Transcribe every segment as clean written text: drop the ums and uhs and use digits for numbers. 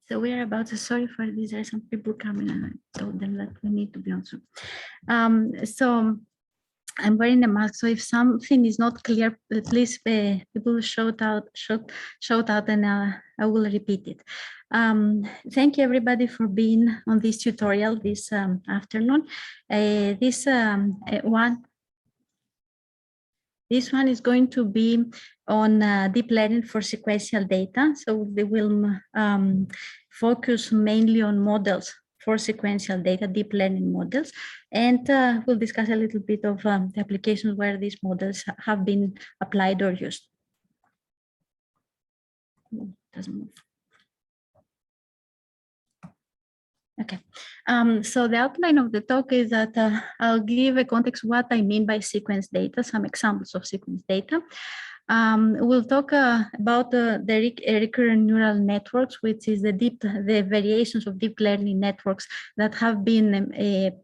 So we are about to, sorry for this, there are some people coming and I told them that we need to be on Zoom. So I'm wearing a mask, so if something is not clear, please people shout out and I will repeat it. Thank you everybody for being on this tutorial this afternoon. This one is going to be on deep learning for sequential data. So they will focus mainly on models for sequential data, deep learning models. And we'll discuss a little bit of the applications where these models have been applied or used. Doesn't move. Okay, so the outline of the talk is that I'll give a context what I mean by sequence data, some examples of sequence data. We'll talk about the recurrent neural networks, which is the variations of deep learning networks that have been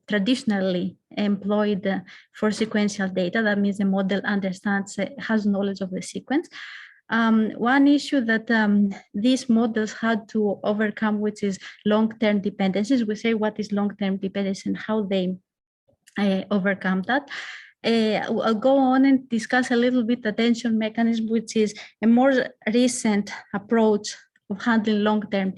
traditionally employed for sequential data. That means the model understands, has knowledge of the sequence. One issue that these models had to overcome, which is long-term dependencies. We say what is long-term dependency and how they overcome that. I'll go on and discuss a little bit attention mechanism, which is a more recent approach of handling long-term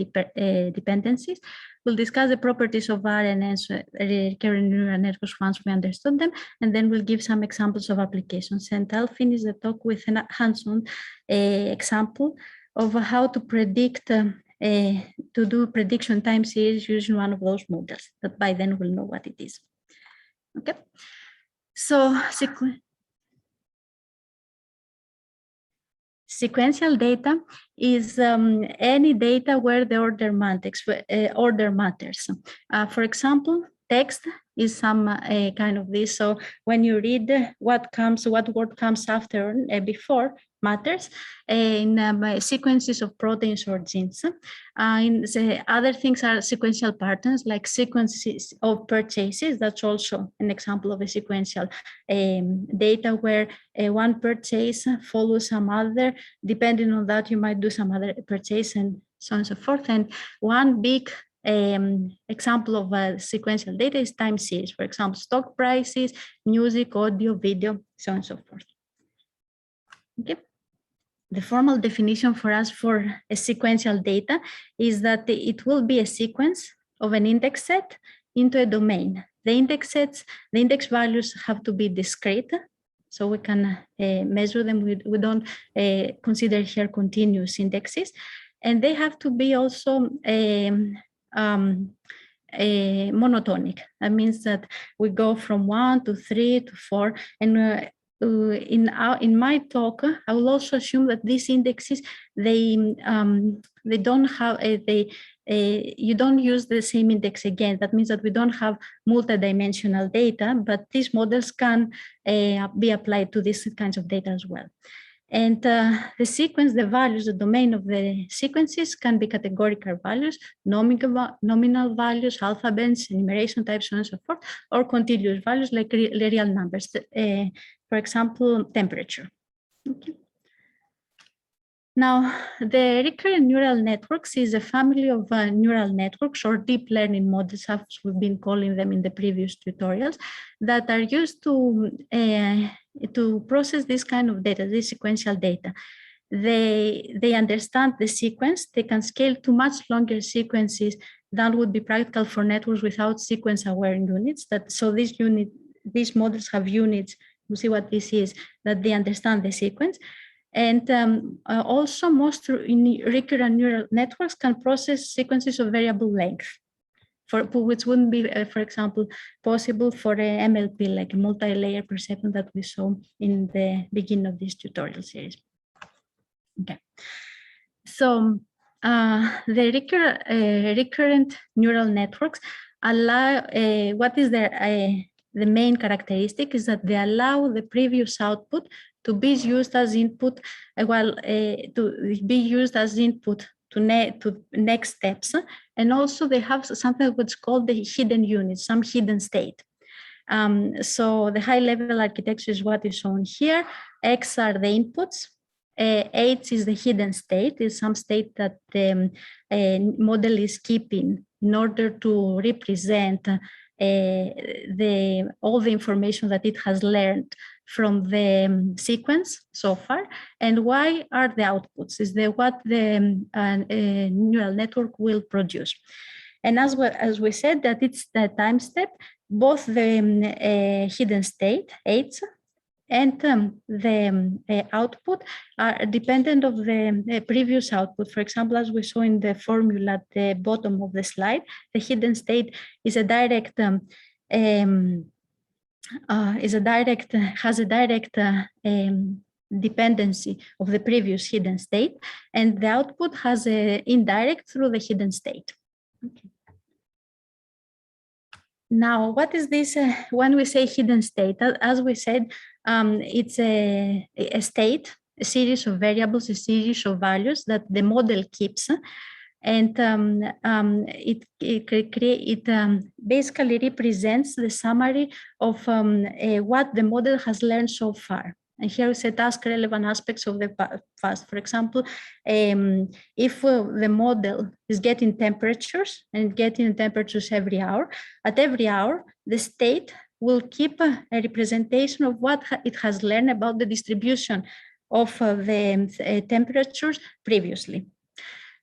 dependencies. We'll discuss the properties of RNNs, recurrent neural networks, once we understood them, and then we'll give some examples of applications. And I'll finish the talk with a hands-on example of how to predict, to do prediction time series using one of those models, that by then we'll know what it is. Okay, so sequential data is any data where the order matters. For example, text is some kind of this. So when you read what word comes after before matters in sequences of proteins or genes. Other things are sequential patterns, like sequences of purchases. That's also an example of a sequential data where one purchase follows some other. Depending on that, you might do some other purchase and so on and so forth. And one big example of sequential data is time series. For example, stock prices, music, audio, video, so on and so forth. Okay. The formal definition for us for a sequential data is that it will be a sequence of an index set into a domain. The index values have to be discrete, so we can measure them. We don't consider here continuous indexes, and they have to be also monotonic. That means that we go from 1 to 3 to 4, and in my talk, I will also assume that these indexes they don't have you don't use the same index again. That means that we don't have multidimensional data, but these models can be applied to these kinds of data as well. And the sequence, the values, the domain of the sequences can be categorical values, nominal values, alphabets, enumeration types, so on and so forth, or continuous values like real numbers. For example, temperature. Okay. Now, the recurrent neural networks is a family of neural networks or deep learning models, as we've been calling them in the previous tutorials, that are used to process this kind of data, this sequential data. They understand the sequence. They can scale to much longer sequences than would be practical for networks without sequence-aware units. So these models have units. You see what this is, that they understand the sequence. And also most recurrent neural networks can process sequences of variable length, which wouldn't be, for example, possible for a MLP, like a multi-layer perception that we saw in the beginning of this tutorial series. Okay, so the recurrent neural networks allow, what is the main characteristic is that they allow the previous output to be used as input, to be used as input to next steps. And also they have something which is called the hidden unit, some hidden state. So the high level architecture is what is shown here. X are the inputs, H is the hidden state, is some state that the model is keeping in order to represent all the information that it has learned from the sequence so far. And Y are the outputs, is what the neural network will produce. And as well as we said, that it's the time step, both the hidden state, H, and the output are dependent of the previous output. For example, as we saw in the formula at the bottom of the slide, the hidden state is a direct has a direct dependency of the previous hidden state, and the output has an indirect through the hidden state. Okay. Now, what is this when we say hidden state? As we said, it's a state, a series of variables, a series of values that the model keeps. And it basically represents the summary of what the model has learned so far. And here we say task relevant aspects of the past. For example, if the model is getting temperatures and getting temperatures every hour, at every hour, the state will keep a representation of what it has learned about the distribution of the temperatures previously.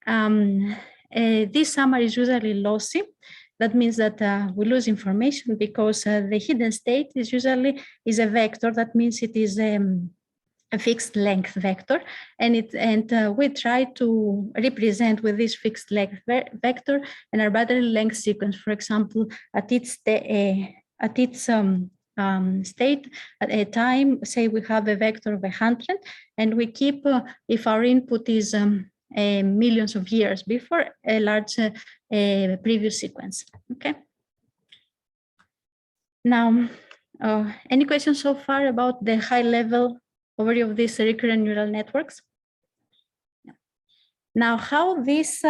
This summary is usually lossy. That means that we lose information because the hidden state is usually a vector. That means it is a fixed length vector, and we try to represent with this fixed length vector an arbitrary length sequence. For example, at its state at a time, say we have a vector of 100, and we keep if our input is millions of years before a large previous sequence. Okay. Now, any questions so far about the high-level overview of these recurrent neural networks? Now, how this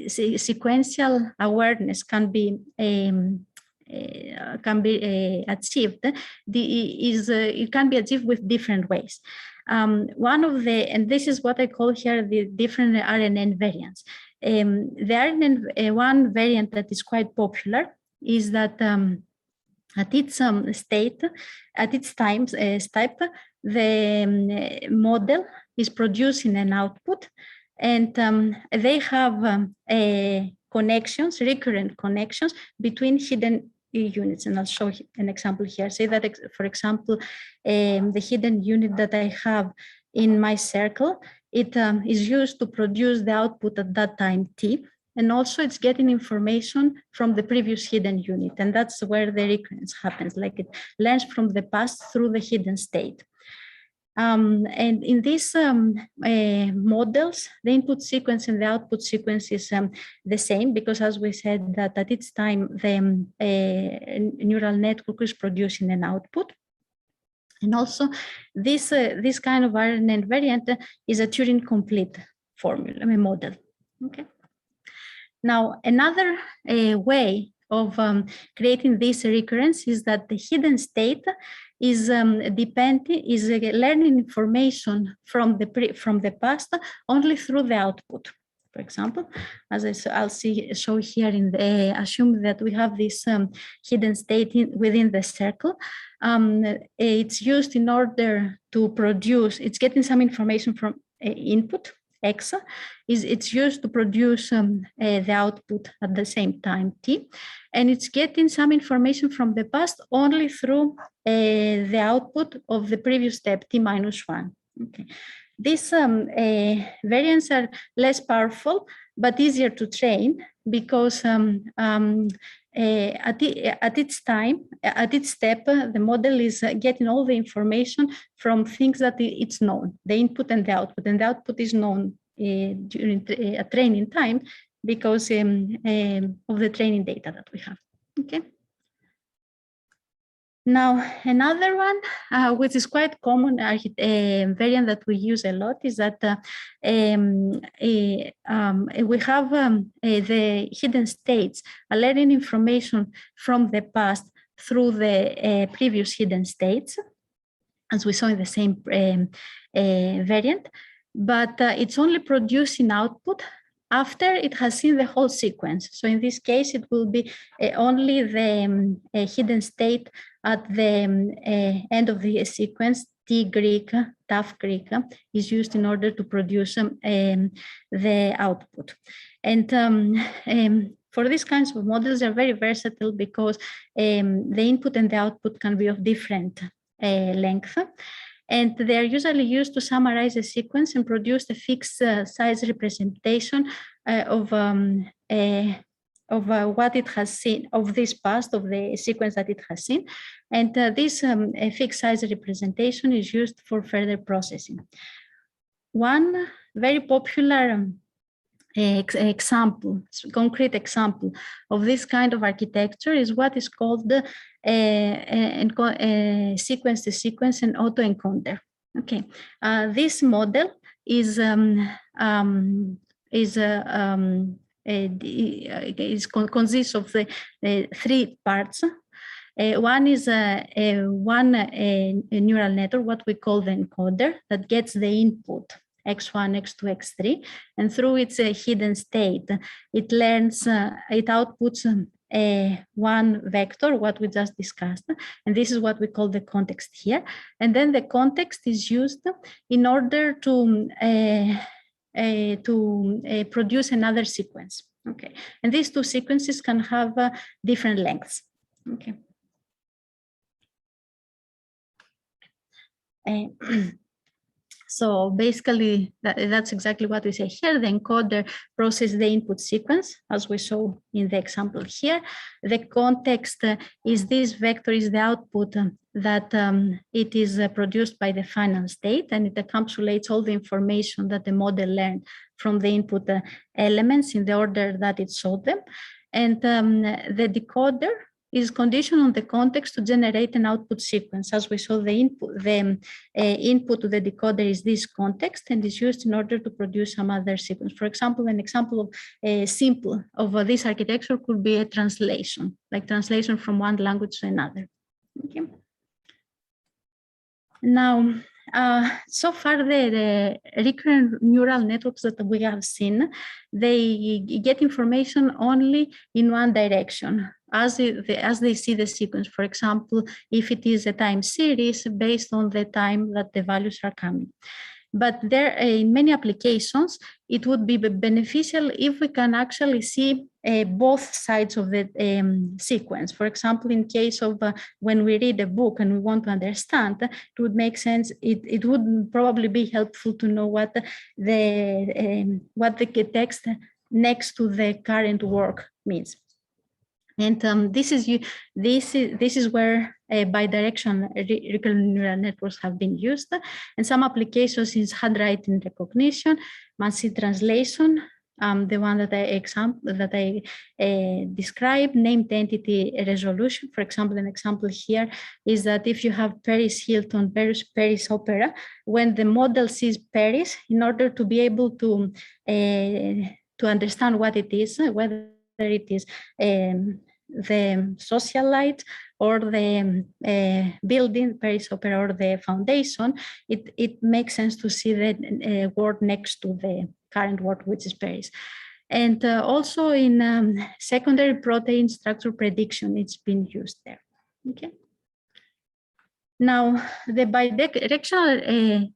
sequential awareness can be achieved it can be achieved with different ways. One of the, and this is what I call here the different RNN variants. The RNN, one variant that is quite popular is that at its state, at its time step, the model is producing an output, and they have connections, recurrent connections between hidden units. And I'll show an example here. Say that, for example, the hidden unit that I have in my circle, it is used to produce the output at that time t, and also it's getting information from the previous hidden unit, and that's where the recurrence happens, like it learns from the past through the hidden state. And in these models, the input sequence and the output sequence is the same, because as we said that at its time, the neural network is producing an output. And also this kind of RNN variant is a Turing complete formula, model. Okay. Now, another way of creating this recurrence is that the hidden state is learning information from the past only through the output. For example, as I'll show here in the assume that we have this hidden state within the circle. It's used in order to produce. It's getting some information from input X. It's used to produce the output at the same time t, and it's getting some information from the past only through the output of the previous step t-1. Okay. These variants are less powerful but easier to train, because at its time, at its step, the model is getting all the information from things that it's known, the input and the output is known during a training time because of the training data that we have. Okay. Now, another one, which is quite common, variant that we use a lot, is that we have the hidden states learning information from the past through the previous hidden states. as we saw in the same variant, but it's only producing output after it has seen the whole sequence. So in this case, it will be only the hidden state at the end of the sequence, T Greek, TAF Greek, is used in order to produce the output. And for these kinds of models, they're very versatile because the input and the output can be of different length. And they are usually used to summarize a sequence and produce a fixed size representation of what it has seen, of this past, of the sequence that it has seen. And this fixed size representation is used for further processing. One very popular example, concrete example of this kind of architecture is what is called the sequence-to-sequence and autoencoder. Okay, this model is consists of the three parts. One is one neural network, what we call the encoder, that gets the input x1, x2, x3, and through its hidden state, it learns, it outputs one vector, what we just discussed, and this is what we call the context here. And then the context is used in order to produce another sequence. Okay, and these two sequences can have different lengths. Okay. So basically, that's exactly what we say here. The encoder processes the input sequence, as we saw in the example here. The context is this vector, is the output that it is produced by the final state, and it encapsulates all the information that the model learned from the input elements in the order that it saw them. And the decoder is conditioned on the context to generate an output sequence. As we saw, the input to the decoder is this context and is used in order to produce some other sequence. For example, an example of a simple of this architecture could be a translation, like translation from one language to another. Okay. Now, so far the recurrent neural networks that we have seen, they get information only in one direction as they see the sequence. For example, if it is a time series based on the time that the values are coming. But there, in many applications, it would be beneficial if we can actually see both sides of the sequence. For example, in case of when we read a book and we want to understand, it would make sense. It would probably be helpful to know what the text next to the current work means. And this is where bidirectional recurrent neural networks have been used, and some applications is handwriting recognition, machine translation, the one that I described, named entity resolution. For example, an example here is that if you have Paris Hilton versus Paris Opera, when the model sees Paris, in order to be able to understand what it is, whether it is the socialite or the building, Paris Opera, or the foundation, it makes sense to see the word next to the current word, which is Paris. And also in secondary protein structure prediction, it's been used there. Okay. Now, the bidirectional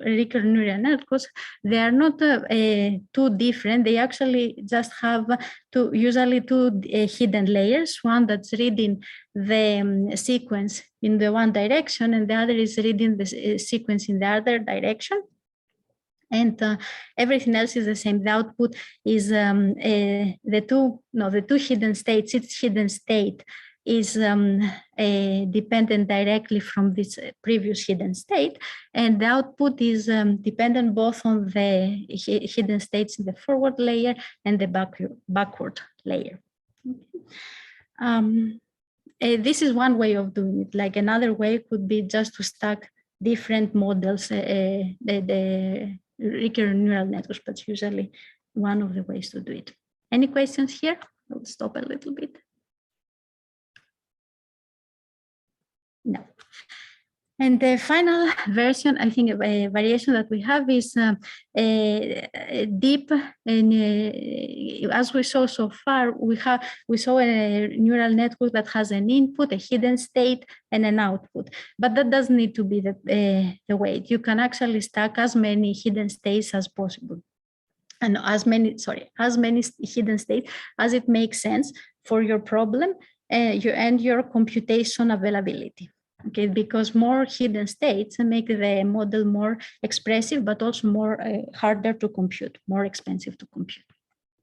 recurrent neural networks, they are not too different. They actually just have usually two hidden layers, one that's reading the sequence in the one direction, and the other is reading the sequence in the other direction. And everything else is the same. The output is the two hidden states. Its hidden state is dependent directly from this previous hidden state, and the output is dependent both on the hidden states in the forward layer and the backward layer. This is one way of doing it. Like another way could be just to stack different models, the recurrent neural networks, but usually one of the ways to do it. Any questions here? I'll stop a little bit. No. And the final version, I think, a variation that we have is deep. And as we saw so far, we saw a neural network that has an input, a hidden state, and an output. But that doesn't need to be the way. You can actually stack as many hidden states as possible, and as many hidden states as it makes sense for your problem and your computation availability. Okay, because more hidden states make the model more expressive, but also more harder to compute, more expensive to compute.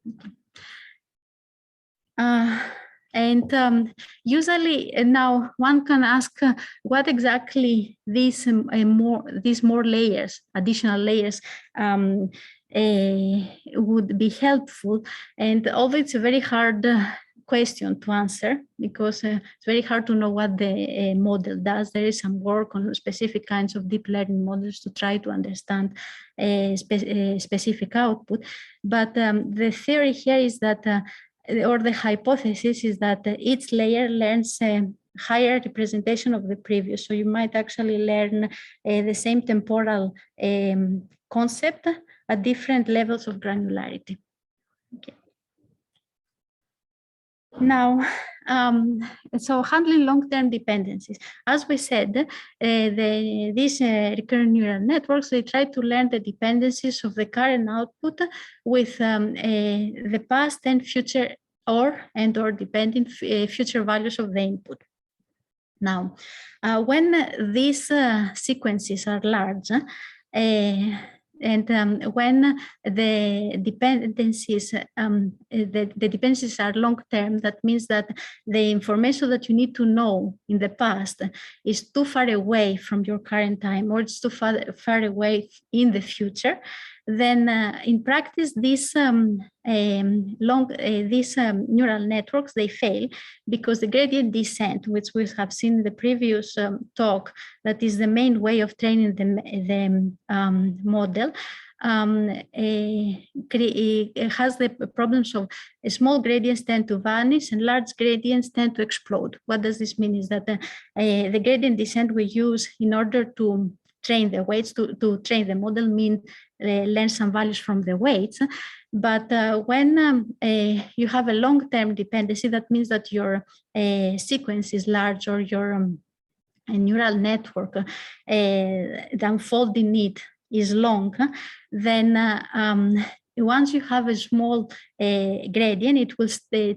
Okay. Usually now one can ask what exactly these more layers, additional layers, would be helpful. And although it's a very hard question to answer, because it's very hard to know what the model does. There is some work on specific kinds of deep learning models to try to understand specific output. But the theory here is that, or the hypothesis is that each layer learns a higher representation of the previous. So you might actually learn the same temporal concept at different levels of granularity. Okay. Now, so handling long-term dependencies. As we said, these recurrent neural networks, they try to learn the dependencies of the current output with the past and future or depending future values of the input. Now, when these sequences are large, and when the dependencies are long term, that means that the information that you need to know in the past is too far away from your current time, or it's too far away in the future. Then in practice, these neural networks, they fail because the gradient descent, which we have seen in the previous talk, that is the main way of training the model, has the problems of small gradients tend to vanish and large gradients tend to explode. What does this mean is that the gradient descent we use in order to train the weights, to train the model, mean learn some values from the weights. But when you have a long-term dependency, that means that your sequence is large, or your neural network, the unfolding need is long, then once you have a small gradient, it will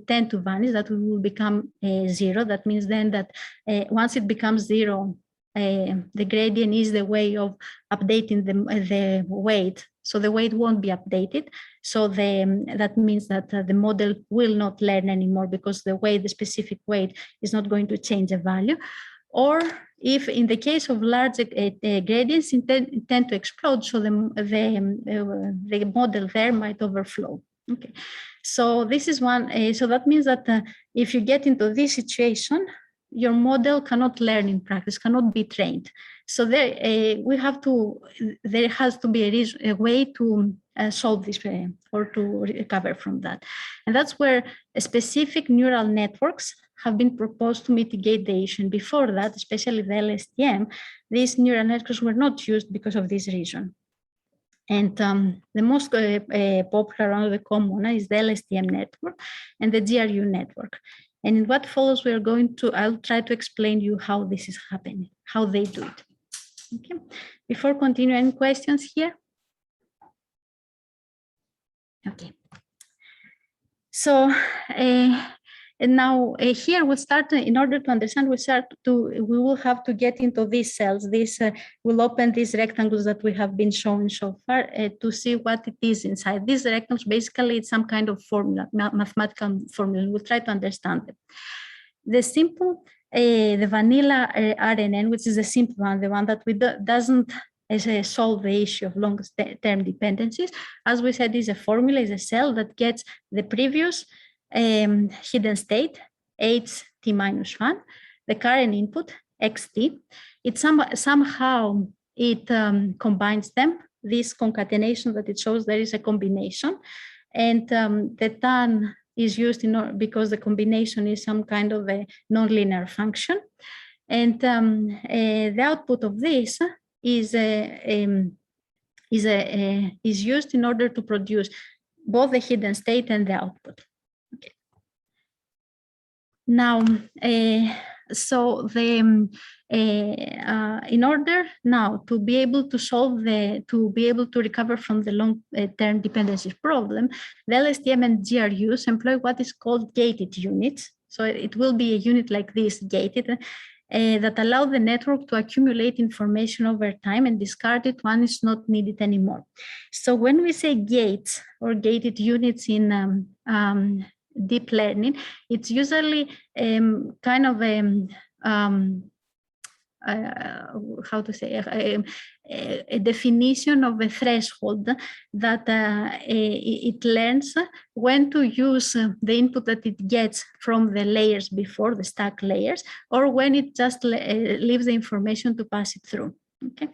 tend to vanish, that will become zero. That means then that once it becomes zero, the gradient is the way of updating the weight. So the weight won't be updated. So that means that the model will not learn anymore, because the specific weight is not going to change the value. Or if in the case of large gradients, tend to explode, so the model there might overflow. Okay, so this is one. So that means that if you get into this situation, your model cannot learn in practice, cannot be trained. So there has to be a way to solve this or to recover from that. And that's where specific neural networks have been proposed to mitigate the issue. And before that, especially the LSTM, these neural networks were not used because of this reason. And the most popular, one of the common one, is the LSTM network and the GRU network. And in what follows, I'll try to explain you how this is happening, how they do it. Okay. Before continuing, any questions here? Okay. So and now here we'll start, in order to understand, we will have to get into these cells. We'll open these rectangles that we have been showing so far to see what it is inside. These rectangles, basically, it's some kind of formula, mathematical formula. We'll try to understand them. The simple, the vanilla RNN, which is the simple one, the one that doesn't solve the issue of long-term dependencies. As we said, is a formula, is a cell that gets the previous hidden state, ht minus 1, the current input, xt. It somehow combines them. This concatenation that it shows, there is a combination, and the tan is used because the combination is some kind of a nonlinear function. And the output of this is used in order to produce both the hidden state and the output. Okay. Now, so the in order now to be able to solve to be able to recover from the long-term dependencies problem, the LSTM and GRUs employ what is called gated units. So it will be a unit like this, gated, that allow the network to accumulate information over time and discard it when it's not needed anymore. So when we say gates or gated units in deep learning, it's usually kind of how to say, a definition of a threshold that it learns when to use the input that it gets from the layers before, the stack layers, or when it just leaves the information to pass it through. Okay.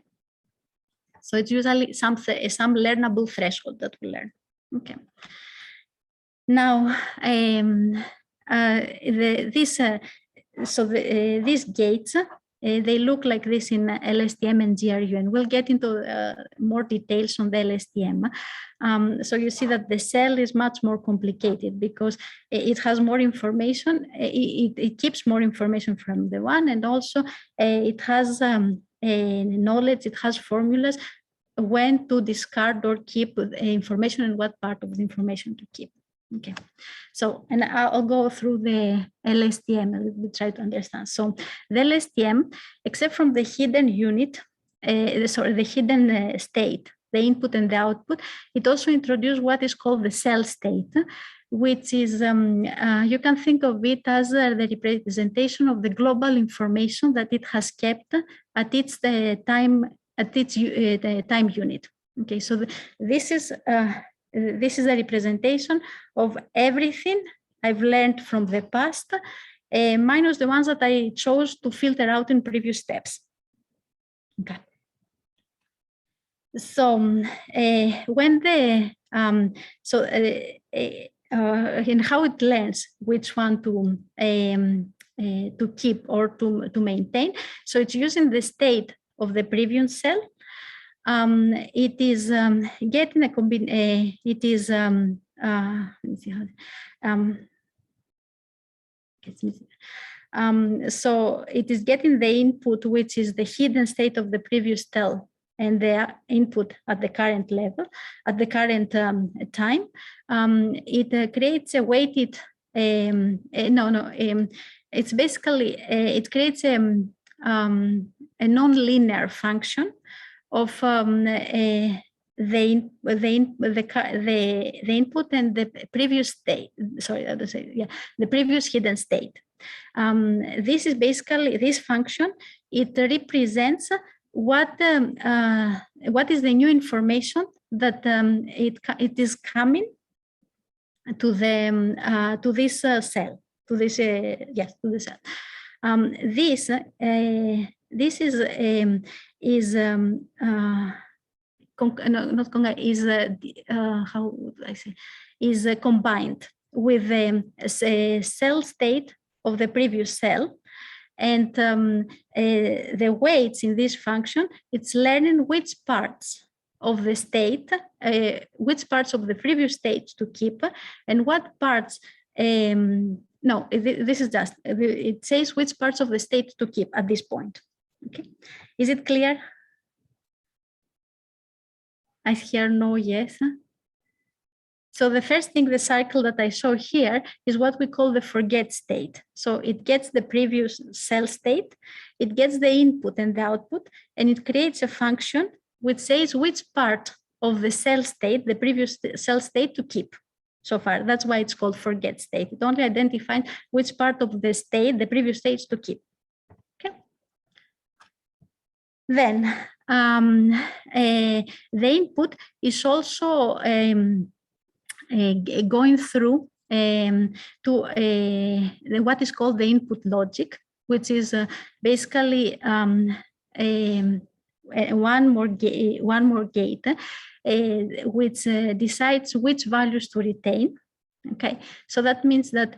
So it's usually some learnable threshold that we learn. Okay. Now, these gates, they look like this in LSTM and GRU, and we'll get into more details on the LSTM. So you see that the cell is much more complicated because it has more information. It keeps more information from the one, and also it has knowledge, it has formulas when to discard or keep information and what part of the information to keep. Okay, so, and I'll go through the LSTM and we'll try to understand. So the LSTM, except from the hidden unit, the hidden state, the input and the output, it also introduced what is called the cell state, which is, you can think of it as the representation of the global information that it has kept at its time unit. Okay, so this is a representation of everything I've learned from the past, minus the ones that I chose to filter out in previous steps. Okay. So when the in how it learns which one to keep or to maintain, so it's using the state of the previous cell. It is getting a combination. It is let me see how. So it is getting the input, which is the hidden state of the previous cell, and the input at the current level, at the current time. It creates a weighted. It's basically it creates a non-linear function of the input and the previous state. Sorry, the previous hidden state. This is basically this function. It represents what is the new information that it is coming to the to this cell, to this yes, to the cell. This is how would I say, is combined with the cell state of the previous cell, and the weights in this function, it's learning which parts of the state, which parts of the previous state to keep, and what parts. No, this is just, it says which parts of the state to keep at this point. Okay, is it clear? I hear no, yes. So the first thing, the cycle that I show here is what we call the forget state. So it gets the previous cell state, it gets the input and the output, and it creates a function which says which part of the cell state, the previous cell state to keep. So far, that's why it's called forget state. It only identifies which part of the state, the previous state, to keep. Okay. Then the input is also going through to what is called the input logic, which is basically one more gate, which decides which values to retain. Okay, so that means that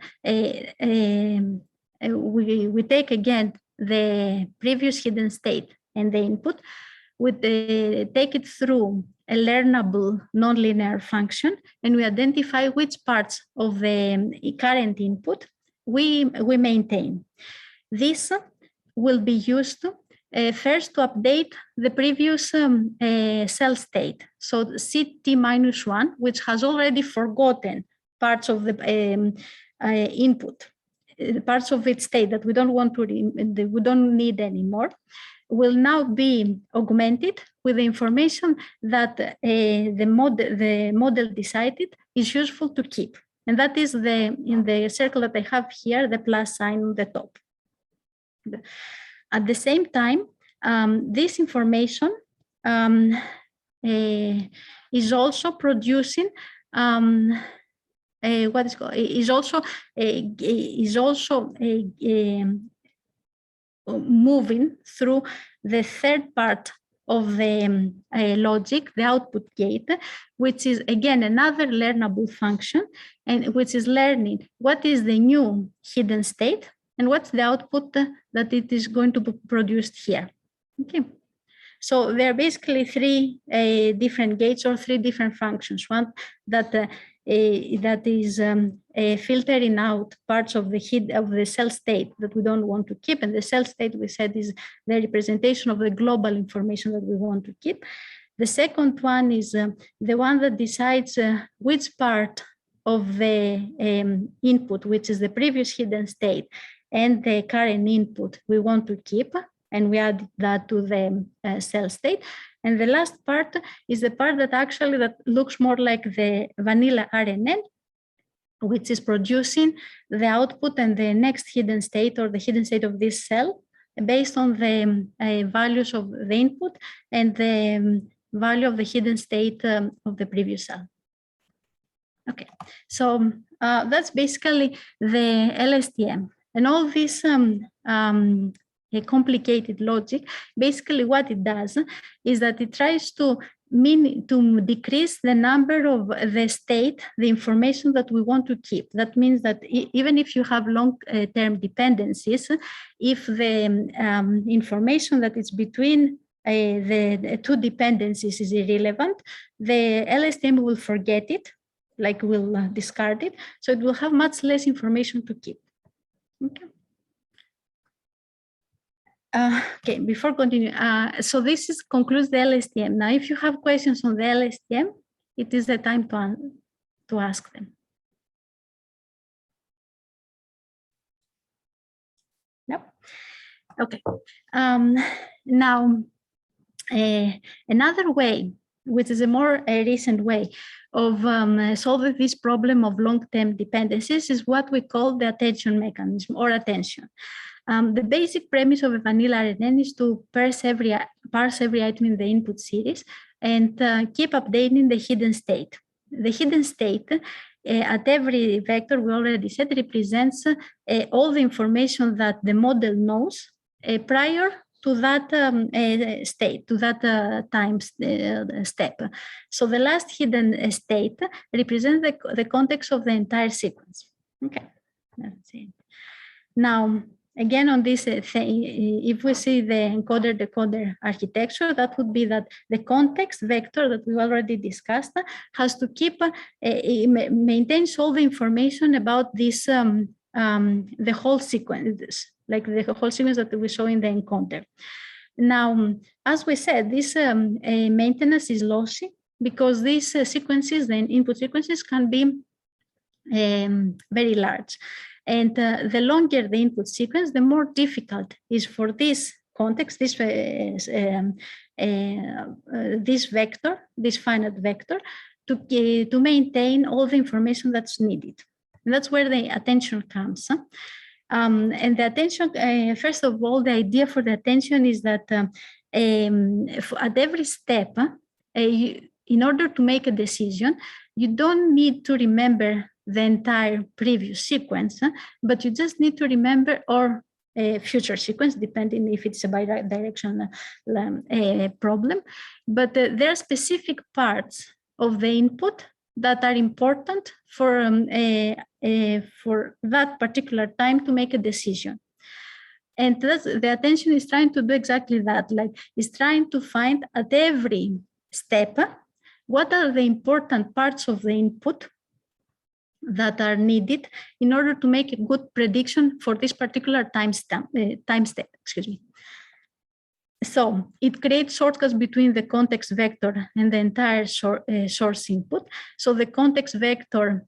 we take again the previous hidden state and the input, we take it through a learnable nonlinear function, and we identify which parts of the current input we maintain. This will be used first to update the previous cell state. So CT-1, which has already forgotten parts of the input, parts of its state that we don't want to, we don't need anymore, will now be augmented with the information that the model decided is useful to keep. And that is in the circle that I have here, the plus sign on the top. At the same time, this information is also producing what is called moving through the third part of the logic, the output gate, which is again another learnable function, and which is learning what is the new hidden state and what's the output that it is going to be produced here. Okay. So there are basically three different gates or three different functions. One that is filtering out parts of the cell state that we don't want to keep, and the cell state, we said, is the representation of the global information that we want to keep. The second one is the one that decides which part of the input, which is the previous hidden state, and the current input we want to keep, and we add that to the cell state. And the last part is the part that actually looks more like the vanilla RNN, which is producing the output and the next hidden state or the hidden state of this cell based on the values of the input and the value of the hidden state of the previous cell. Okay, so that's basically the LSTM. And all this a complicated logic, basically what it does is that it tries to decrease the number of the state, the information that we want to keep. That means that even if you have long-term dependencies, if the information that is between the two dependencies is irrelevant, the LSTM will forget it, like will discard it. So it will have much less information to keep. Okay. Okay, before continuing, so this concludes the LSTM. Now, if you have questions on the LSTM, it is the time to ask them. Yep. Okay. Now, another way, which is a more recent way of solving this problem of long-term dependencies, is what we call the attention mechanism or attention. The basic premise of a vanilla RNN is to parse every item in the input series and keep updating the hidden state. The hidden state at every vector, we already said, represents all the information that the model knows prior to that state, to that time step. So the last hidden state represents the context of the entire sequence. Okay, that's it. Now, again, on this thing, if we see the encoder-decoder architecture, that would be that the context vector that we already discussed has to keep, maintains all the information about this, the whole sequence, like the whole sequence that we saw in the encoder. Now, as we said, this maintenance is lossy because these sequences, the input sequences, can be very large. And the longer the input sequence, the more difficult is for this context, this vector, this finite vector, to maintain all the information that's needed. And that's where the attention comes. And the attention, first of all, the idea for the attention is that at every step, in order to make a decision, you don't need to remember the entire previous sequence, but you just need to remember or future sequence, depending if it's a bidirectional problem. But there are specific parts of the input that are important for that particular time to make a decision. And the attention is trying to do exactly that, like it's trying to find at every step what are the important parts of the input that are needed in order to make a good prediction for this particular time step. Excuse me. So it creates shortcuts between the context vector and the entire source input. So the context vector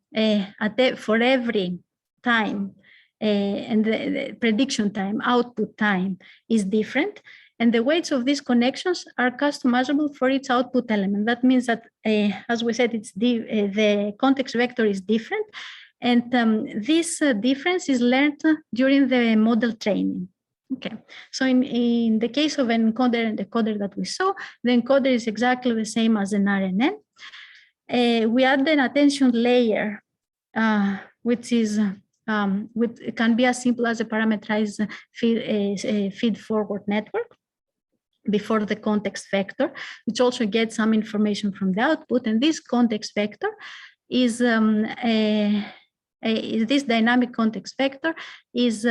for every time and the prediction time, output time is different. And the weights of these connections are customizable for each output element. That means that, as we said, the context vector is different. And this difference is learned during the model training. Okay, so in the case of an encoder and decoder that we saw, the encoder is exactly the same as an RNN. We add an attention layer, which is it can be as simple as a parameterized feed-forward network before the context vector, which also gets some information from the output. And this context vector is this dynamic context vector is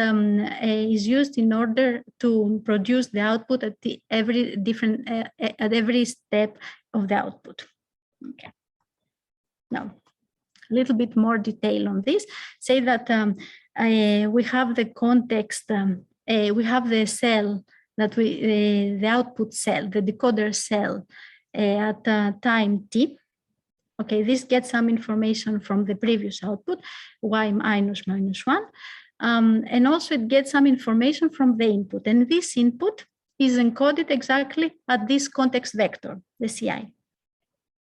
used in order to produce the output at every step of the output. Okay. Now, a little bit more detail on this. Say that we have the context, we have the cell that the output cell, the decoder cell at time t. Okay, this gets some information from the previous output, y minus minus 1. And also it gets some information from the input. And this input is encoded exactly at this context vector, the CI.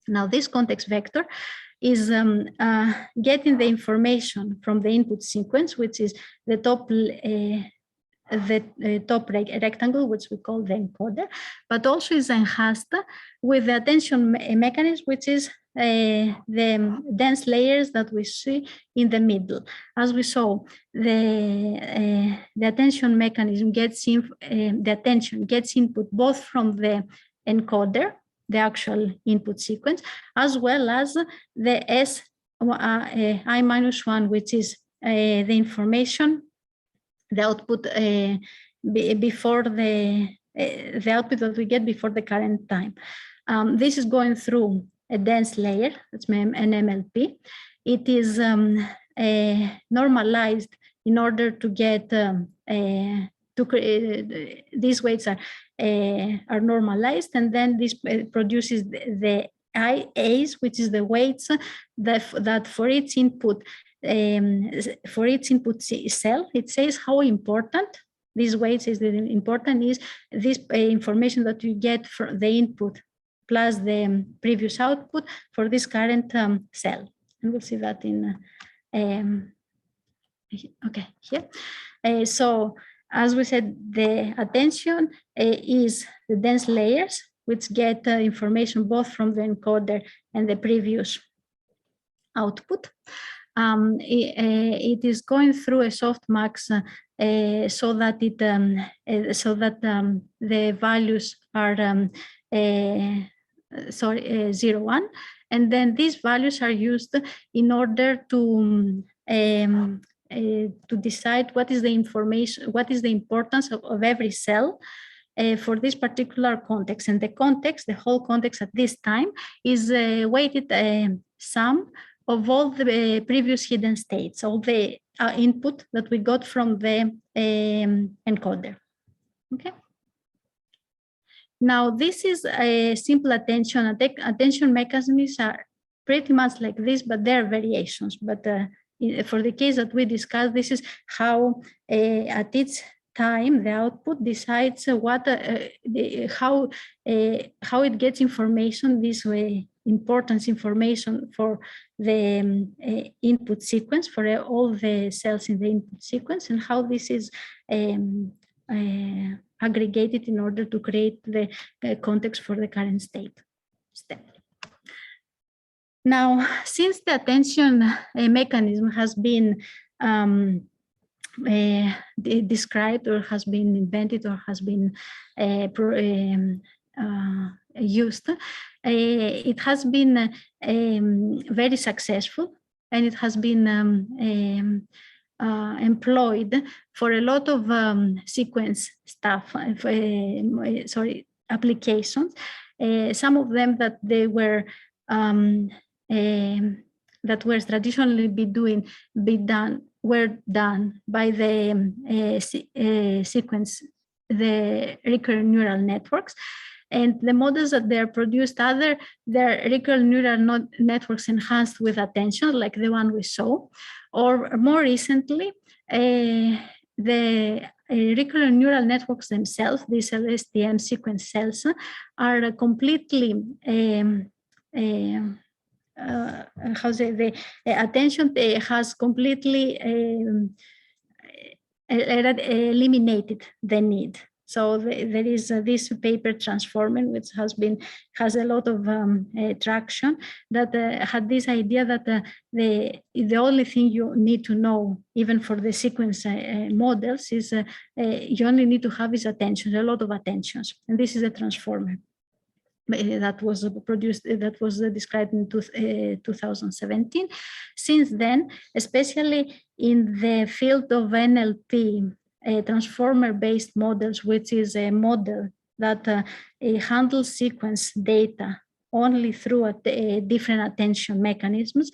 Now this context vector is getting the information from the input sequence, which is the top rectangle, which we call the encoder, but also is enhanced with the attention mechanism, which is the dense layers that we see in the middle. As we saw, the attention mechanism gets input both from the encoder, the actual input sequence, as well as the I minus 1, which is the information, the output before the output that we get before the current time. This is going through a dense layer, that's an MLP. It is normalized in order to get these weights are normalized, and then this produces the IAs, which is the weights that for its input cell, it says how important these weights is. Important is this information that you get from the input plus the previous output for this current cell. And we'll see that in, okay, here. So as we said, the attention is the dense layers, which get information both from the encoder and the previous output. It is going through a softmax so that the values are 0, 1, and then these values are used in order to decide what is the information, what is the importance of every cell for this particular context. And the context, the whole context at this time, is a weighted sum of all the previous hidden states, all the input that we got from the encoder. Okay. Now, this is a simple attention. Attention mechanisms are pretty much like this, but there are variations. But for the case that we discussed, this is how at each time the output decides how it gets information this way, importance information for the input sequence, for all the cells in the input sequence, and how this is aggregated in order to create the context for the current state step. Now, since the attention mechanism has been described or has been invented or has been used, it has been very successful, and it has been employed for a lot of sequence stuff, applications. Some of them that they were that were traditionally were done by the sequence, the recurrent neural networks. And the models that they are produced, they're recurrent neural networks enhanced with attention, like the one we saw, or more recently, the recurrent neural networks themselves, these LSTM sequence cells, are completely the attention has completely eliminated the need. So there is this paper transforming, which has a lot of traction, that had this idea that the only thing you need to know, even for the sequence models, is you only need to have is attention, a lot of attentions, and this is a transformer that was produced, that was described in 2017. Since then, especially in the field of NLP, transformer-based models, which is a model that handles sequence data only through different attention mechanisms,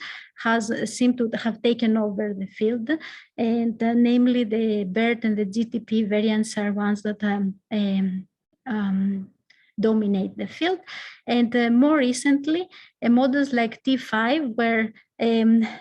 seemed to have taken over the field, and namely the BERT and the GTP variants are ones that dominate the field. And more recently, models like T5, where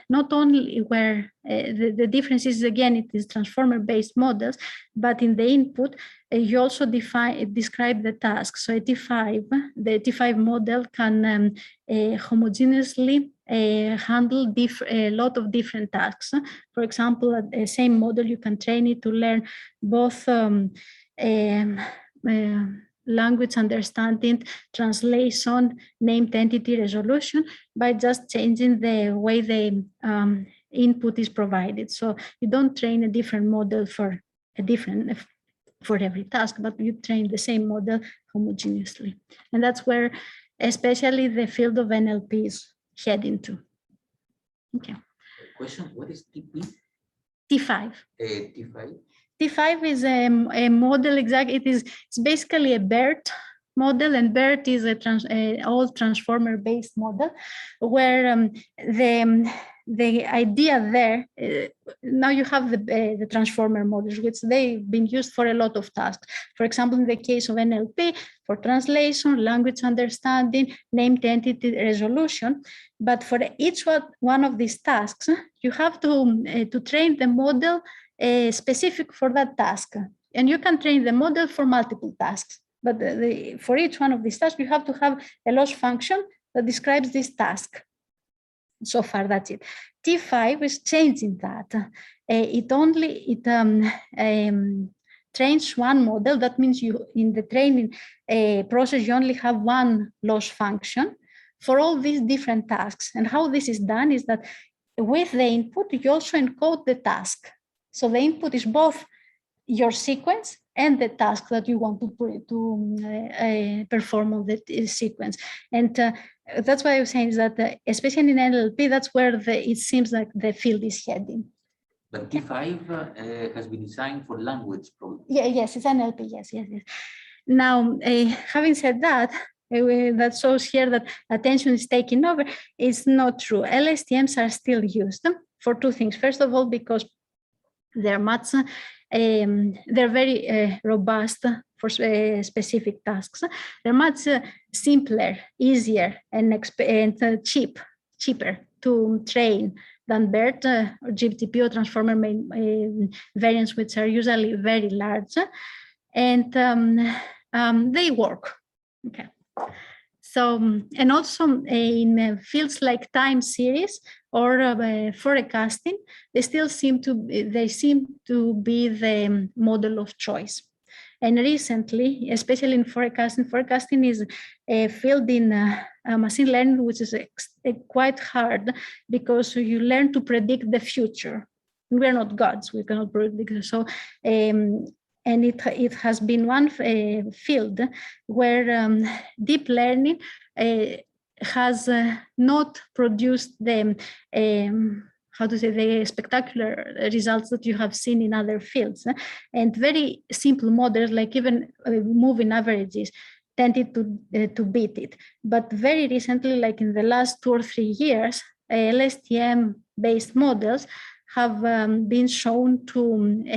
not only where the difference is, again, it is transformer-based models, but in the input, you also describe the task. So the T5 model can homogeneously handle a lot of different tasks. For example, the same model, you can train it to learn both language understanding, translation, named entity resolution, by just changing the way the input is provided. So you don't train a different model for every task, but you train the same model homogeneously. And that's where especially the field of NLP is heading to. Okay. Question, what is TP? T5. T5? T5 is a model, exactly. It's basically a BERT model, and BERT is a old transformer-based model, where the idea there, now you have the transformer models, which they've been used for a lot of tasks. For example, in the case of NLP, for translation, language understanding, named entity resolution. But for each one of these tasks, you have to train the model specific for that task. And you can train the model for multiple tasks. But for each one of these tasks, you have to have a loss function that describes this task. So far, that's it. T5 is changing that. It trains one model. That means you, in the training process, you only have one loss function for all these different tasks. And how this is done is that with the input, you also encode the task. So the input is both your sequence and the task that you want to perform on the sequence. And that's why I was saying is that, especially in NLP, that's where it seems like the field is heading. But T5 has been designed for language problems. Yeah, yes, it's NLP, yes. Now, having said that, that shows here that attention is taking over. It's not true. LSTMs are still used for two things. First of all, because they're very robust for specific tasks. They're much simpler, easier, and cheaper to train than BERT or GTP or transformer variants, which are usually very large, and they work. Okay. So, and also in fields like time series or forecasting, they seem to be the model of choice. And recently, especially in forecasting is a field in machine learning, which is quite hard because you learn to predict the future. We're not gods, we cannot predict. So, and it has been one field where deep learning has not produced the how to say, the spectacular results that you have seen in other fields. And very simple models, like even moving averages, tended to beat it. But very recently, like in the last 2 or 3 years, LSTM-based models have been shown to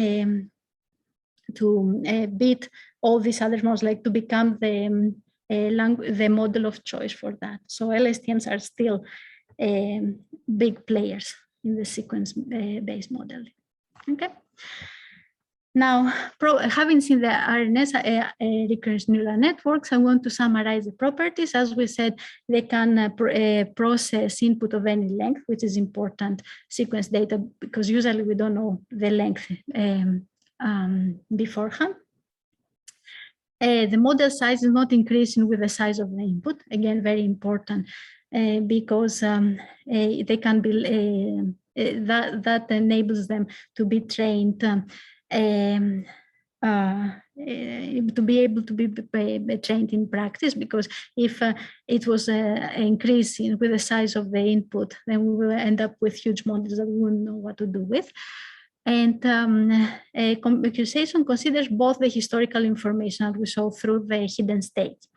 beat all these other models, like to become the model of choice for that. So LSTMs are still big players in the sequence-based modeling. Okay. Now, having seen the RNS recurrent neural networks, I want to summarize the properties. As we said, they can process input of any length, which is important sequence data, because usually we don't know the length beforehand. The model size is not increasing with the size of the input. Again, very important, because they can be that enables them to be trained to be able to be trained in practice, because if it was increasing with the size of the input, then we will end up with huge models that we wouldn't know what to do with. And computation considers both the historical information that we saw through the hidden states.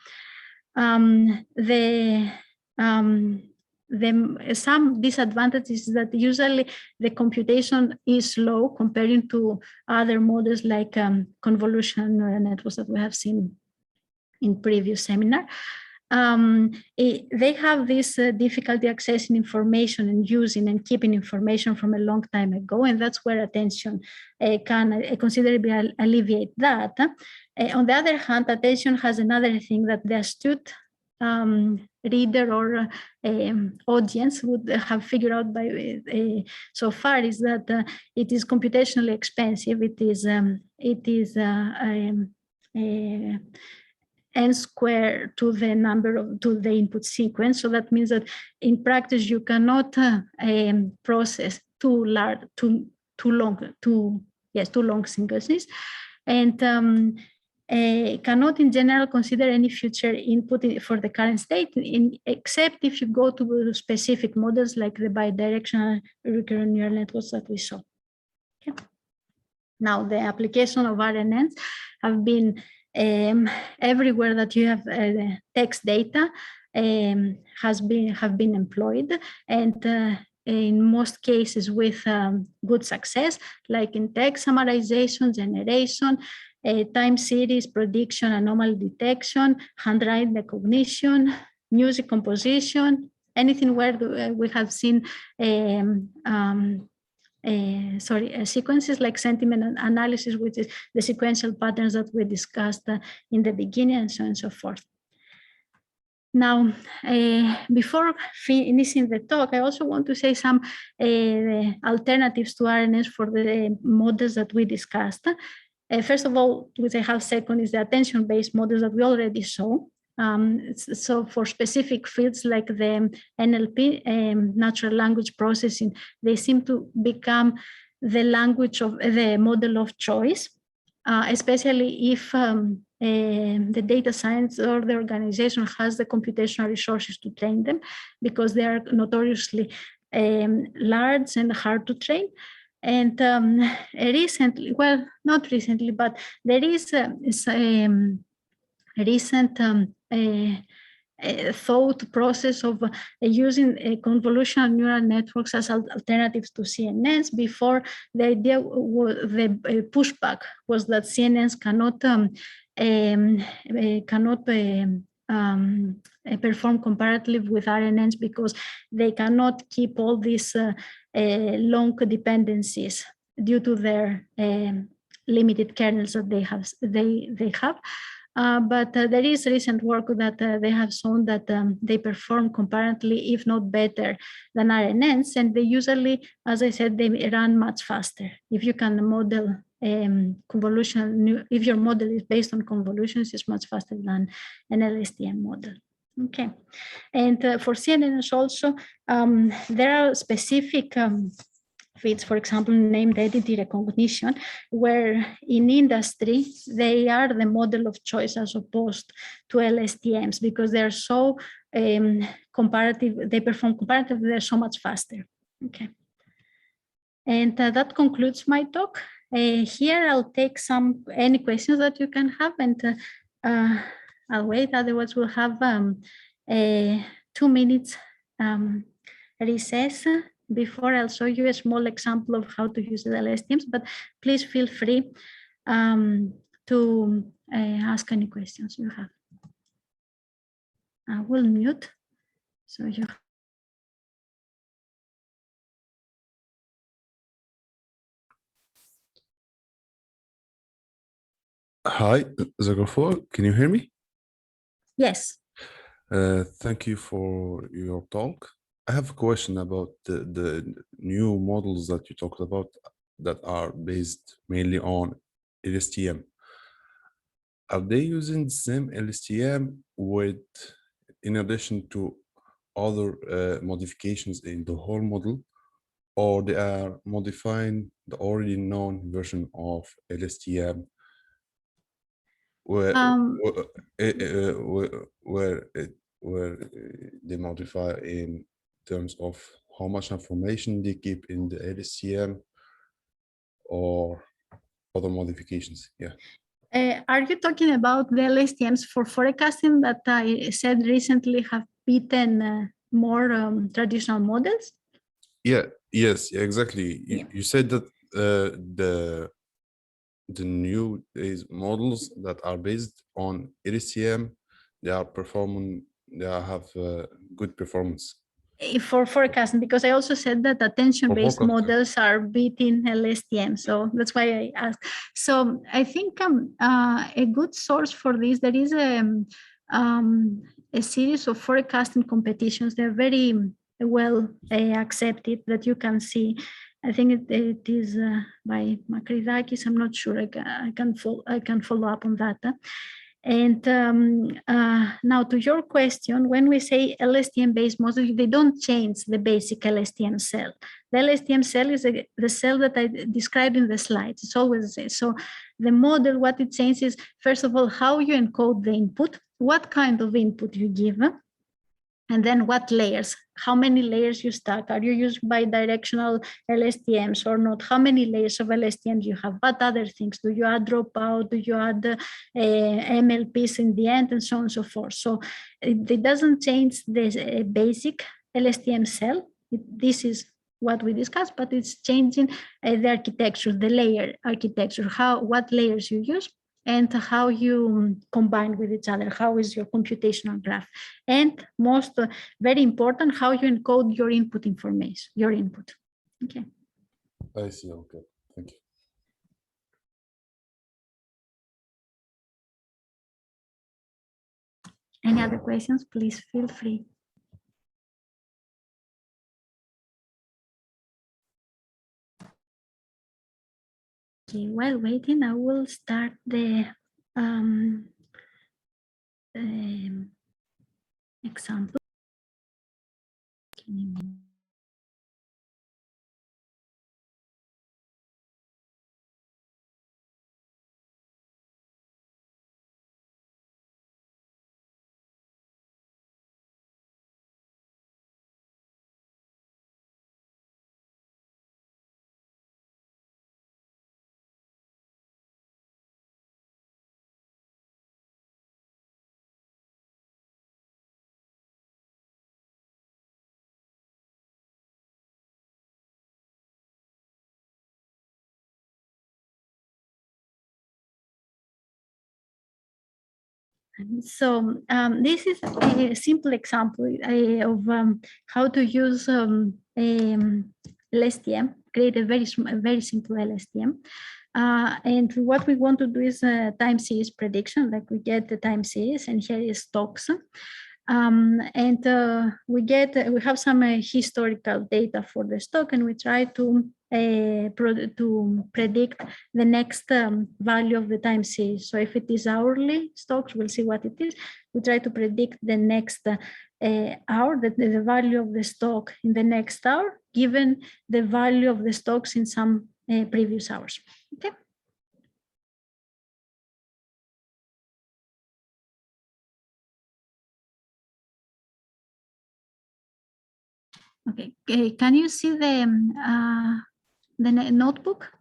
Some disadvantages is that usually the computation is slow comparing to other models like convolutional neural networks that we have seen in previous seminar. They have this difficulty accessing information and using and keeping information from a long time ago, and that's where attention can considerably alleviate that. On the other hand, attention has another thing that the astute reader or audience would have figured out by so far, is that it is computationally expensive. It is n squared to the number of to the input sequence. So that means that in practice you cannot process too long sequences, and cannot in general consider any future input for the current state, except if you go to specific models like the bidirectional recurrent neural networks that we saw. Okay. Now, the application of RNNs have been everywhere that you have text data have been employed, and in most cases with good success, like in text summarization, generation, time series prediction, anomaly detection, handwriting recognition, music composition, anything where we have seen sequences like sentiment analysis, which is the sequential patterns that we discussed in the beginning, and so on and so forth. Now, before finishing the talk, I also want to say some alternatives to RNNs for the models that we discussed. First of all, which I have second, is the attention-based models that we already saw. So for specific fields like the NLP, natural language processing, they seem to become the language of the model of choice, especially if the data science or the organization has the computational resources to train them, because they are notoriously large and hard to train. And recently, well, not recently, but there is recent thought process of using convolutional neural networks as alternatives to CNNs. Before, the idea was, the pushback was that CNNs cannot perform comparatively with RNNs, because they cannot keep all these long dependencies due to their limited kernels that they have. But there is recent work that they have shown that they perform comparatively, if not better, than RNNs, and they usually, as I said, they run much faster. If you can model convolution, if your model is based on convolutions, it's much faster than an LSTM model. Okay, and for CNNs also, there are specific fields, for example, named entity recognition, where in industry, they are the model of choice as opposed to LSTMs, because they're so comparative, they perform comparatively, they're so much faster. Okay. And that concludes my talk. Here I'll take any questions that you can have, and I'll wait. Otherwise, we'll have a 2 minutes recess before I'll show you a small example of how to use the LSTMs. But please feel free to ask any questions you have. I will mute so you. Hi, Zagafur, can you hear me? Yes. Thank you for your talk. I have a question about the new models that you talked about that are based mainly on LSTM. Are they using the same LSTM in addition to other modifications in the whole model, or they are modifying the already known version of LSTM where they modify in terms of how much information they keep in the LSTM or other modifications? Yeah. Are you talking about the LSTMs for forecasting that I said recently have beaten more traditional models? Yeah. Yes. Exactly. You said that the new models that are based on LSTM, they have good performance. For forecasting, because I also said that attention-based models are beating LSTM, so that's why I asked. So I think a good source for this, there is a series of forecasting competitions. They're very well accepted that you can see. I think it is by Makridakis. I'm not sure. I can follow up on that. And now to your question, when we say LSTM-based models, they don't change the basic LSTM cell. The LSTM cell is the cell that I described in the slides. It's always the same. So the model, what it changes is, first of all, how you encode the input, what kind of input you give, and then what layers, how many layers you stack. Are you using bidirectional LSTMs or not? How many layers of LSTMs you have? What other things? Do you add dropout? Do you add MLPs in the end, and so on and so forth? So it doesn't change the basic LSTM cell. This is what we discussed, but it's changing the architecture, the layer architecture, what layers you use, and how you combine with each other, how is your computational graph. And most, very important, how you encode your input information, your input. Okay. I see, okay, thank you. Any other questions, please feel free. Okay, while waiting, I will start the example. So this is a simple example of how to use LSTM, create a very simple LSTM. And what we want to do is time series prediction, like we get the time series, and here is stocks. And we have some historical data for the stock, and we try to predict the next value of the time series. So if it is hourly stocks, we'll see what it is. We try to predict the next hour, the value of the stock in the next hour, given the value of the stocks in some previous hours. Okay. Okay, can you see the the notebook?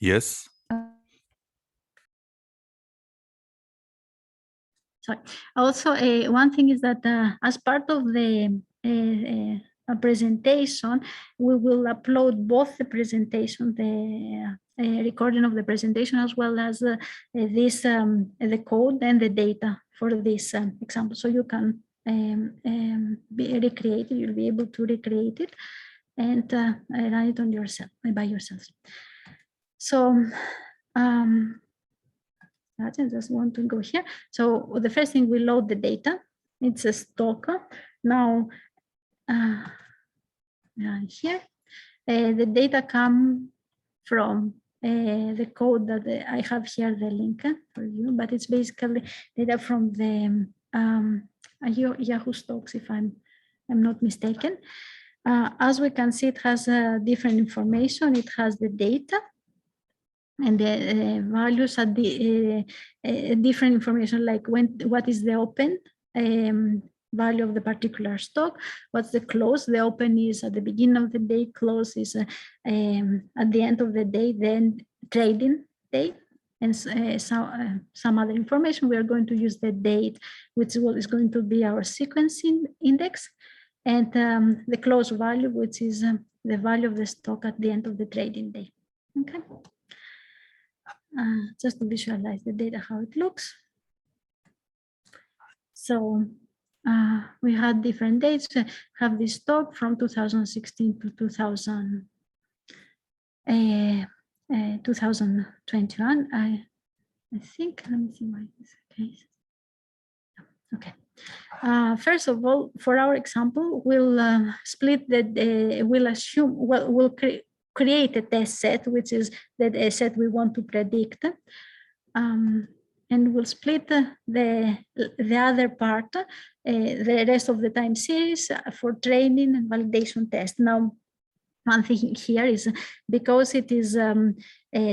Yes. Sorry. Also, one thing is that as part of the presentation, we will upload both the presentation, the recording of the presentation, as well as this the code and the data for this example. So you can recreate it. You'll be able to recreate it and run it on yourself by yourselves. So. I just want to go here. So the first thing, we load the data. It's a stock. Now here, the data come from the code that I have here, the link for you, but it's basically data from the Yahoo stocks, if I'm not mistaken. As we can see, it has different information. It has the data, and the values are the different information, like what is the open value of the particular stock, what's the close. The open is at the beginning of the day, close is at the end of the day, then trading day, and some other information. We are going to use the date, which is going to be our sequencing index, and the close value, which is the value of the stock at the end of the trading day. Okay. Just to visualize the data, how it looks. So we had different dates. Have this stock from 2016 to 2021. I think, let me see why this case. Okay. First of all, for our example, we'll split the, we'll assume, well, we'll create a test set, which is the set we want to predict. And we'll split the other part, the rest of the time series for training and validation test. Now, one thing here is because it is a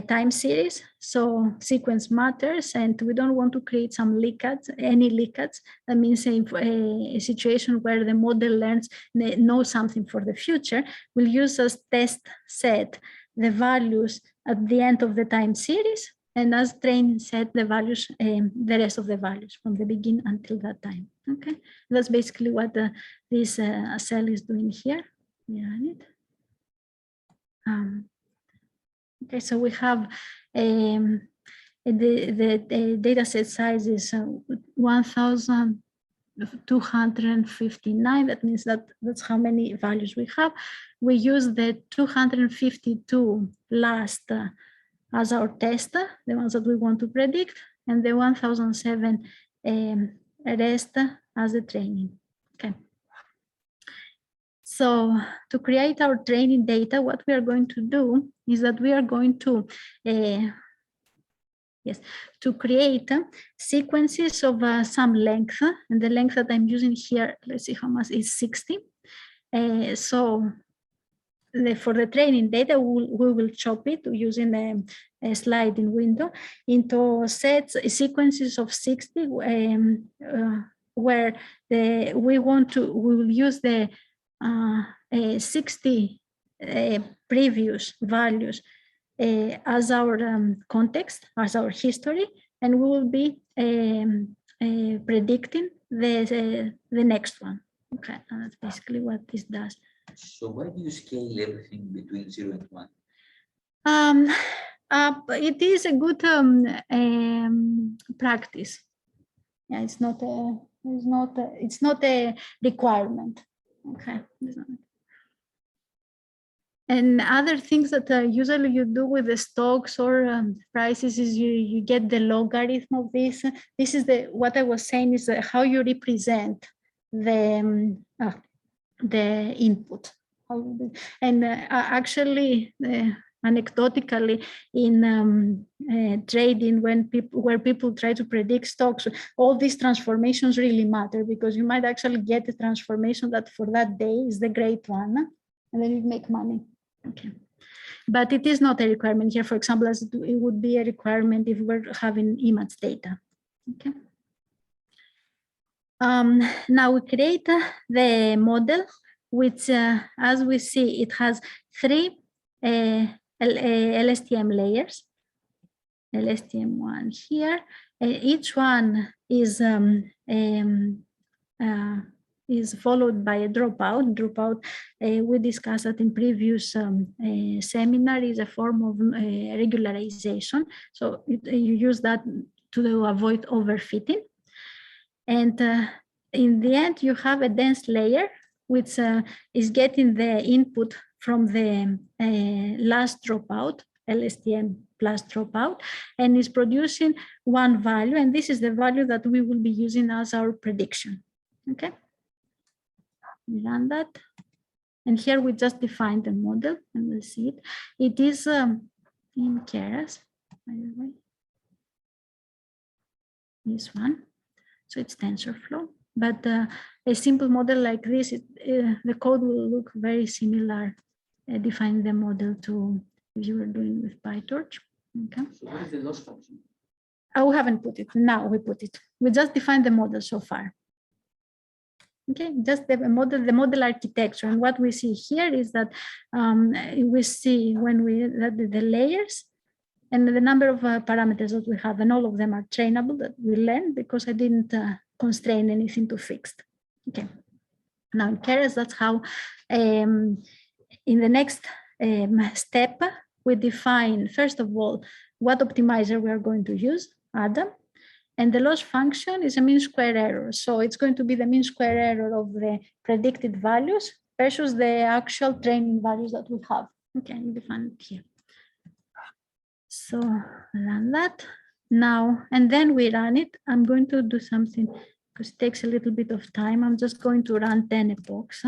time series, so sequence matters, and we don't want to create some leakage, any leakage. That means a situation where the model learns, knows something for the future. We'll use as test set the values at the end of the time series, and as training set the values, the rest of the values from the beginning until that time. Okay, that's basically what this cell is doing here. Yeah, okay, so we have the data set size is 1,259. That means that's how many values we have. We use the 252 last as our test, the ones that we want to predict, and the 1,007 rest as the training. Okay. So to create our training data, what we are going to do is that we are going to create sequences of some length, and the length that I'm using here, let's see how much is 60. So for the training data, we will chop it using a sliding window into sets, sequences of 60, where we will use the 60 previous values as our context, as our history, and we will be predicting the next one. Okay, and that's basically what this does. So why do you scale everything between 0 and 1? It is a good practice. Yeah, it's not a requirement. Okay. And other things that usually you do with the stocks or prices is you get the logarithm of this. This is what I was saying is how you represent the input. And actually, anecdotally, in trading, where people try to predict stocks, all these transformations really matter, because you might actually get a transformation that for that day is the great one, and then you make money. Okay, but it is not a requirement here. For example, as it would be a requirement if we're having image data. Okay. Now we create the model, which, as we see, it has three LSTM layers. LSTM1 here. Each one is followed by a dropout. Dropout, we discussed that in previous seminar, is a form of regularization. So you use that to avoid overfitting. And in the end, you have a dense layer, which is getting the input from the last dropout, LSTM plus dropout, and is producing one value. And this is the value that we will be using as our prediction. Okay. We run that. And here we just define the model and we'll see it. It is in Keras, by the way. This one. So it's TensorFlow. But a simple model like this, the code will look very similar, define the model to if you were doing with PyTorch. Okay. So what is the loss function? Oh, we haven't put it. Now we put it. We just defined the model so far. Okay, just the model architecture. And what we see here is that we see when the layers and the number of parameters that we have, and all of them are trainable that we learn because I didn't constrain anything to fixed. Okay. Now in Keras, that's how in the next step, we define, first of all, what optimizer we are going to use, Adam. And the loss function is a mean square error. So it's going to be the mean square error of the predicted values versus the actual training values that we have. Okay, we define it here. So run that now, and then we run it. I'm going to do something because it takes a little bit of time. I'm just going to run 10 epochs.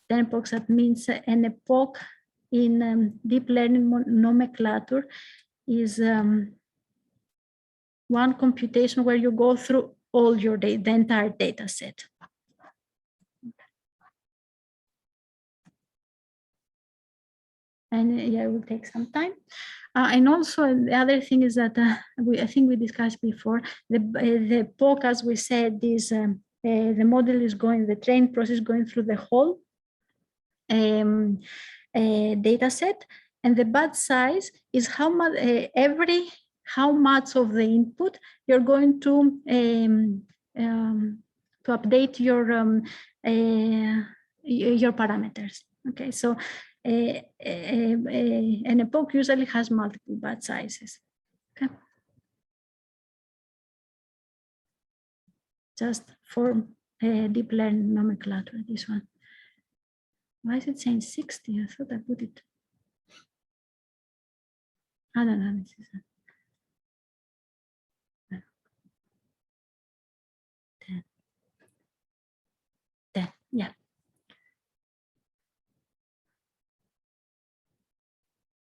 10 epochs, that means an epoch in deep learning nomenclature is one computation where you go through all your data, the entire data set. And yeah, it will take some time. And also the other thing is that I think we discussed before, the epoch, as we said, is the model is going, the training process going through the whole data set, and the batch size is how much how much of the input you're going to update your parameters. Okay, so an epoch usually has multiple batch sizes. Okay, just for deep learning nomenclature, this one. Why is it saying 60? I thought I put it. Oh, no, this is 10, yeah.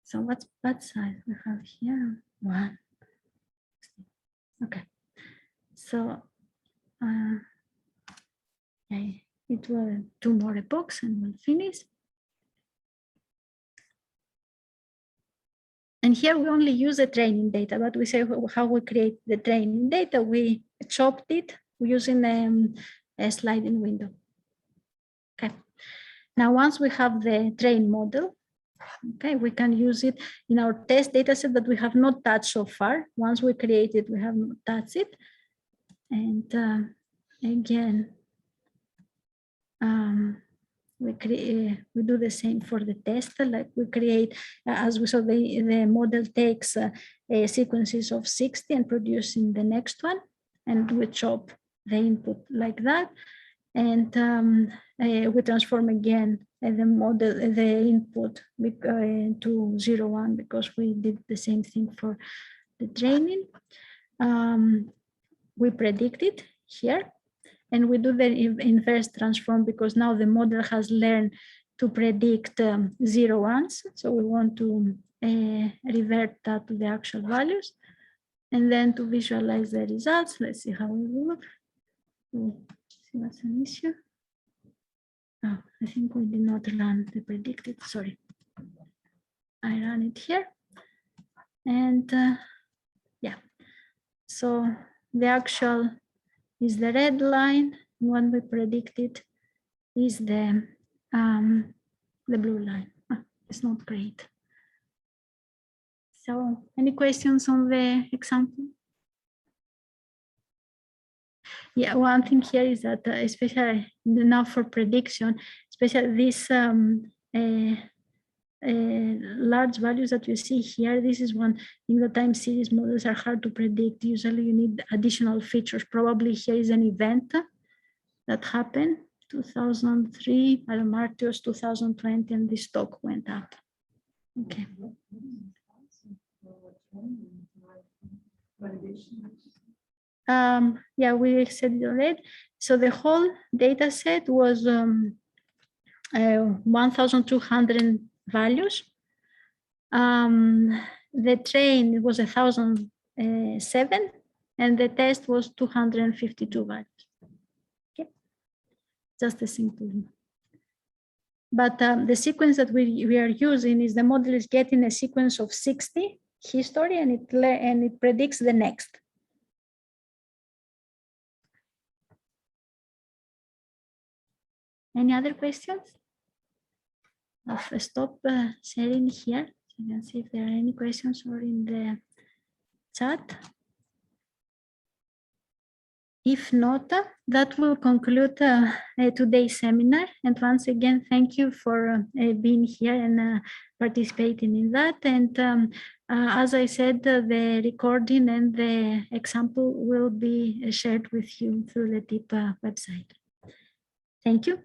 So what's batch size we have here? 1. Okay. So okay, it will 2 more epochs and we'll finish. And here we only use the training data, but we say how we create the training data. We chopped it using a sliding window. Okay. Now, once we have the train model, okay, we can use it in our test data set that we have not touched so far. Once we create it, we have not touched it. And again, we do the same for the test, like we create, as we saw, the model takes sequences of 60 and producing the next one, and we chop the input like that, and we transform again the model, the input to 0, 1, because we did the same thing for the training. We predict it here. And we do the inverse transform because now the model has learned to predict 0, 1s. So we want to revert that to the actual values. And then to visualize the results, let's see how it will look. See what's an issue. Oh, I think we did not run the predicted, sorry. I ran it here. And yeah, so the actual is the red line. One we predicted is the blue line. Oh, it's not great. So any questions on the example? Yeah, one thing here is that especially now for prediction, especially these large values that you see here, this is one thing that time series models are hard to predict. Usually you need additional features. Probably here is an event that happened 2003, March 2020, and this stock went up. Okay. Yeah, we said it already. So the whole data set was 1,200 values. The train was 1,007, and the test was 252 values. Okay, just a simple. But the sequence that we are using is the model is getting a sequence of 60 history, and it predicts the next. Any other questions? I'll stop sharing here. So you can see if there are any questions or in the chat. If not, that will conclude today's seminar. And once again, thank you for being here and participating in that. And as I said, the recording and the example will be shared with you through the diiP website. Thank you.